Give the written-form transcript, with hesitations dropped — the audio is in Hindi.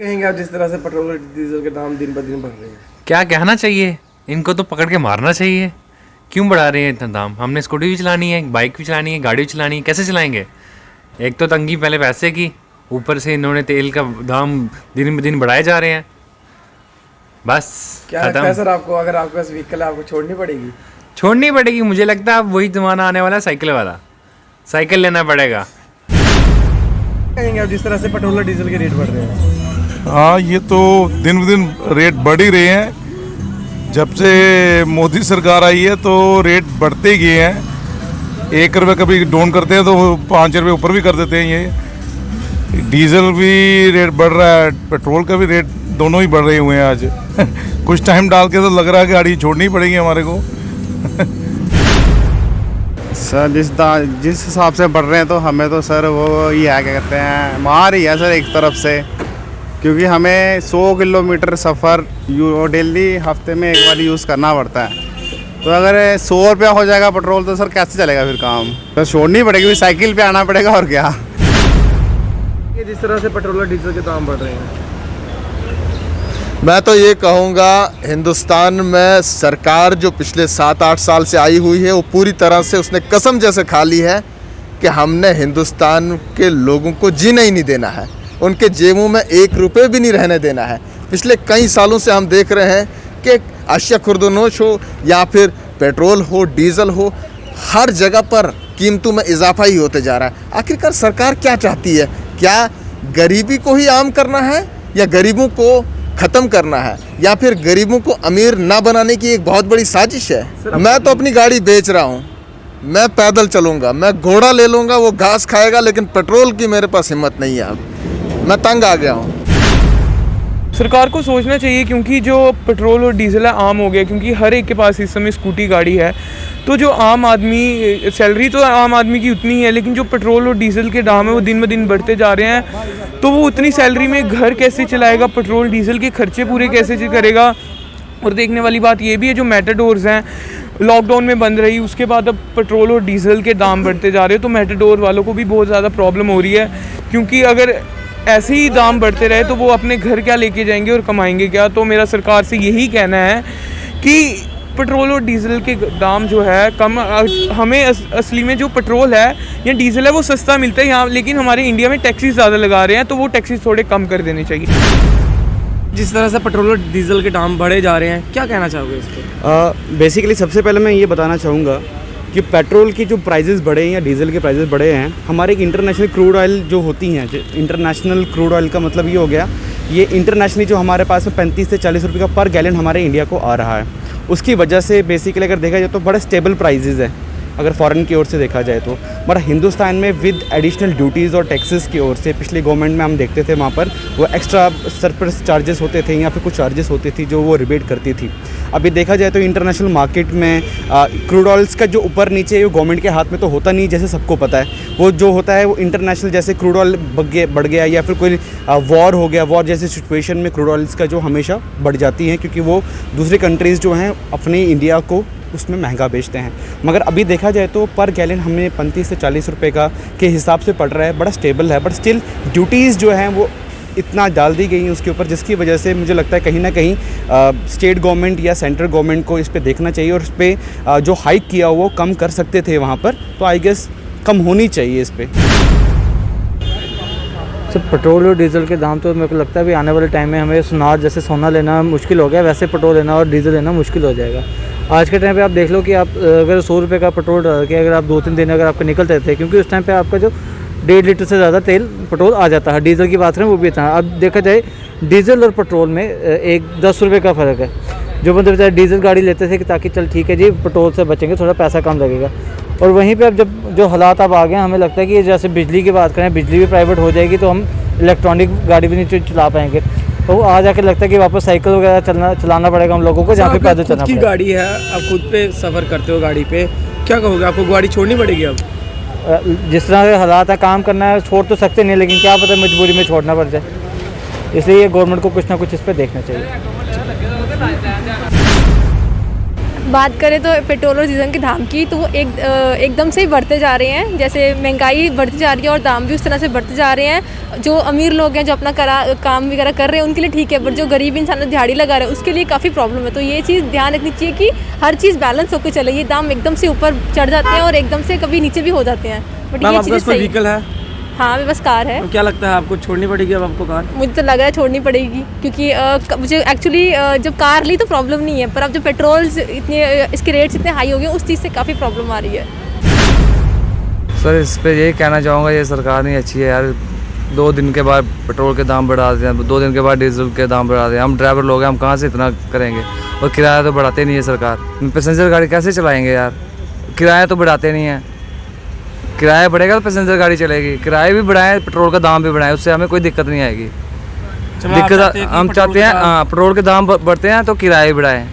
कहेंगे आप जिस तरह से पेट्रोल और डीजल के दाम दिन ब दिन बढ़ रहे हैं? क्या कहना चाहिए, इनको तो पकड़ के मारना चाहिए। क्यों बढ़ा रहे हैं इतना दाम? हमने स्कूटी भी चलानी है, बाइक भी चलानी है, गाड़ी भी चलानी है, कैसे चलाएंगे? एक तो तंगी पहले पैसे की, ऊपर से इन्होंने तेल का दाम दिन ब दिन बढ़ाए जा रहे हैं। बस क्या लगता है सर आपको, अगर आपके पास व्हीकल है आपको छोड़नी पड़ेगी? छोड़नी पड़ेगी। मुझे लगता है अब वही ज़माना आने वाला है साइकिल वाला, साइकिल लेना पड़ेगा। कहेंगे आप जिस तरह से पेट्रोल और डीजल के रेट बढ़ रहे हैं? हाँ, ये तो दिन ब दिन रेट बढ़ ही रहे हैं। जब से मोदी सरकार आई है तो रेट बढ़ते ही गए हैं। 1 रुपये कभी डाउन करते हैं तो 5 रुपये ऊपर भी कर देते हैं। ये डीजल भी रेट बढ़ रहा है, पेट्रोल का भी रेट, दोनों ही बढ़ रहे हुए हैं आज। कुछ टाइम डाल के तो लग रहा है कि गाड़ी छोड़नी पड़ेगी हमारे को। सर जिस हिसाब से बढ़ रहे हैं तो हमें तो सर वो ये है, क्या कहते हैं, मार ही है सर एक तरफ से। क्योंकि हमें 100 किलोमीटर सफ़र डेली हफ्ते में एक बार यूज़ करना पड़ता है। तो अगर 100 रुपया हो जाएगा पेट्रोल तो सर कैसे चलेगा फिर काम? तो छोड़नी पड़ेगी, साइकिल पे आना पड़ेगा और क्या। ये जिस तरह से पेट्रोल और डीजल के दाम बढ़ रहे हैं, मैं तो ये कहूँगा हिंदुस्तान में सरकार जो पिछले 7-8 साल से आई हुई है वो पूरी तरह से उसने कसम जैसे खा ली है कि हमने हिंदुस्तान के लोगों को जीने ही नहीं देना है, उनके जेबों में 1 रुपये भी नहीं रहने देना है। पिछले कई सालों से हम देख रहे हैं कि अशिया खुर्दनोश हो या फिर पेट्रोल हो, डीजल हो, हर जगह पर कीमतों में इजाफा ही होते जा रहा है। आखिरकार सरकार क्या चाहती है? क्या गरीबी को ही आम करना है या गरीबों को ख़त्म करना है, या फिर गरीबों को अमीर ना बनाने की एक बहुत बड़ी साजिश है? मैं तो अपनी गाड़ी बेच रहा हूँ, मैं पैदल चलूँगा, मैं घोड़ा ले लूँगा, वो घास खाएगा, लेकिन पेट्रोल की मेरे पास हिम्मत नहीं है। अब मैं तंग आ गया हूँ। सरकार को सोचना चाहिए, क्योंकि जो पेट्रोल और डीजल है आम हो गया, क्योंकि हर एक के पास इस समय स्कूटी गाड़ी है। तो जो आम आदमी, सैलरी तो आम आदमी की उतनी है, लेकिन जो पेट्रोल और डीजल के दाम है वो दिन ब दिन बढ़ते जा रहे हैं। तो वो उतनी सैलरी में घर कैसे चलाएगा, पेट्रोल डीजल के खर्चे पूरे कैसे करेगा? और देखने वाली बात ये भी है, जो मेटाडोर्स हैं लॉकडाउन में बंद रही, उसके बाद अब पेट्रोल और डीजल के दाम बढ़ते जा रहे हैं। तो मेटाडोर वालों को भी बहुत ज़्यादा प्रॉब्लम हो रही है, क्योंकि अगर ऐसे ही दाम बढ़ते रहे तो वो अपने घर क्या लेके जाएंगे और कमाएंगे क्या? तो मेरा सरकार से यही कहना है कि पेट्रोल और डीजल के दाम जो है कम, हमें असली में जो पेट्रोल है या डीजल है वो सस्ता मिलता है यहाँ, लेकिन हमारे इंडिया में टैक्सेस ज़्यादा लगा रहे हैं, तो वो टैक्सेस थोड़े कम कर देने चाहिए। जिस तरह से पेट्रोल और डीजल के दाम बढ़े जा रहे हैं, क्या कहना चाहोगे इस पर? बेसिकली सबसे पहले मैं ये बताना चाहूँगा कि पेट्रोल की जो प्राइजेस बढ़े हैं या डीजल के प्राइजेस बढ़े हैं, हमारे एक इंटरनेशनल क्रूड ऑयल जो होती हैं, इंटरनेशनल क्रूड ऑयल का मतलब ये हो गया, ये इंटरनेशनली जो हमारे पास में 35 से 40 रुपये का पर गैलन हमारे इंडिया को आ रहा है। उसकी वजह से बेसिकली अगर देखा जाए तो बड़े स्टेबल प्राइजेज़ हैं अगर फॉरेन की ओर से देखा जाए तो। बट हिंदुस्तान में विद एडिशनल ड्यूटीज़ और टैक्सेस की ओर से पिछली गवर्नमेंट में हम देखते थे वहाँ पर वो एक्स्ट्रा सरप्लस चार्जेस होते थे या फिर कुछ चार्जेस होती थी जो वो रिबेट करती थी। अभी देखा जाए तो इंटरनेशनल मार्केट में क्रूड ऑयल्स का जो ऊपर नीचे वो गवर्नमेंट के हाथ में तो होता नहीं, जैसे सबको पता है। वो जो होता है वो इंटरनेशनल, जैसे क्रूड ऑयल बढ़ गया या फिर कोई वॉर हो गया, वॉर जैसी सिचुएशन में क्रूड ऑयल्स का जो हमेशा बढ़ जाती हैं, क्योंकि वो दूसरी कंट्रीज़ जो हैं अपने इंडिया को उसमें महंगा बेचते हैं। मगर अभी देखा जाए तो पर गैलन हमें 35 से 40 रुपये का के हिसाब से पड़ रहा है, बड़ा स्टेबल है। बट स्टिल ड्यूटीज़ जो हैं वो इतना डाल दी गई हैं उसके ऊपर, जिसकी वजह से मुझे लगता है कहीं ना कहीं स्टेट गवर्नमेंट या सेंट्रल गवर्नमेंट को इस पे देखना चाहिए और इस पर जो हाइक किया वो कम कर सकते थे वहाँ पर, तो आई गेस कम होनी चाहिए इस पर। सर पेट्रोल और डीजल के दाम तो मेरे को लगता है भी आने वाले टाइम में हमें सुनार जैसे सोना लेना मुश्किल हो गया, वैसे पेट्रोल लेना और डीजल लेना मुश्किल हो जाएगा। आज के टाइम पे आप देख लो कि आप अगर 100 रुपये का पेट्रोल डाल के अगर आप 2-3 दिन अगर आपके निकलते थे, क्योंकि उस टाइम पे आपका जो 1.5 लीटर से ज़्यादा तेल पेट्रोल आ जाता है। डीजल की बात करें वो भी इतना। अब देखा जाए डीजल और पेट्रोल में 10 रुपये का फ़र्क है। जो मतलब बेचारे डीजल गाड़ी लेते थे कि ताकि चल ठीक है जी पेट्रोल से बचेंगे, थोड़ा पैसा कम लगेगा, और वहीं पर अब जब जो हालात अब आ गए, हमें लगता है कि जैसे बिजली की बात करें, बिजली भी प्राइवेट हो जाएगी तो हम इलेक्ट्रॉनिक गाड़ी भी नहीं चला पाएंगे। तो आ जाके लगता है कि वापस साइकिल वगैरह चलाना पड़ेगा हम लोगों को, जहाँ पे पैदल चलना पड़ेगा। गाड़ी है, आप खुद पे सफ़र करते हो गाड़ी पे, क्या कहोगे? आपको गाड़ी छोड़नी पड़ेगी अब? जिस तरह के हालात है, काम करना है, छोड़ तो सकते नहीं, लेकिन क्या पता मजबूरी में छोड़ना पड़ जाए। इसलिए गवर्नमेंट को कुछ ना कुछ इस पर देखना चाहिए। बात करें तो पेट्रोल और डीजल के दाम की, तो वो एकदम से ही बढ़ते जा रहे हैं। जैसे महंगाई बढ़ती जा रही है और दाम भी उस तरह से बढ़ते जा रहे हैं। जो अमीर लोग हैं जो अपना काम वगैरह कर रहे हैं उनके लिए ठीक है, बट जो गरीब इंसान दिहाड़ी लगा रहे हैं उसके लिए काफ़ी प्रॉब्लम है। तो ये चीज़ ध्यान रखनी चाहिए कि हर चीज़ बैलेंस होकर चले। ये दाम एकदम से ऊपर चढ़ जाते हैं और एकदम से कभी नीचे भी हो जाते हैं, बट मैम ये आपके चीज़ पास कोई सही। व्हीकल है? हाँ, मेरे पास कार है। तो क्या लगता है आपको छोड़नी पड़ेगी अब आपको कार? मुझे तो लग रहा है छोड़नी पड़ेगी, क्योंकि मुझे एक्चुअली जब कार ली तो प्रॉब्लम नहीं है, पर अब जो पेट्रोल इतने इसके रेट्स इतने हाई हो गए उस चीज़ से काफ़ी प्रॉब्लम आ रही है। सर इस पे यही कहना चाहूँगा, ये सरकार नहीं अच्छी है यार। 2 दिन के बाद पेट्रोल के दाम बढ़ा देते हैं, 2 दिन के बाद डीजल के दाम बढ़ा देते हैं। हम ड्राइवर लोग हैं, हम कहाँ से इतना करेंगे? और किराया तो बढ़ाते नहीं है सरकार। पैसेंजर गाड़ी कैसे चलाएंगे यार? किराया तो बढ़ाते नहीं है। किराया बढ़ेगा तो पैसेंजर गाड़ी चलेगी। किराया भी बढ़ाएं, पेट्रोल का दाम भी बढ़ाएं, उससे हमें कोई दिक्कत नहीं आएगी। दिक्कत हम चाहते हैं पेट्रोल के दाम बढ़ते हैं तो किराया भी बढ़ाएं।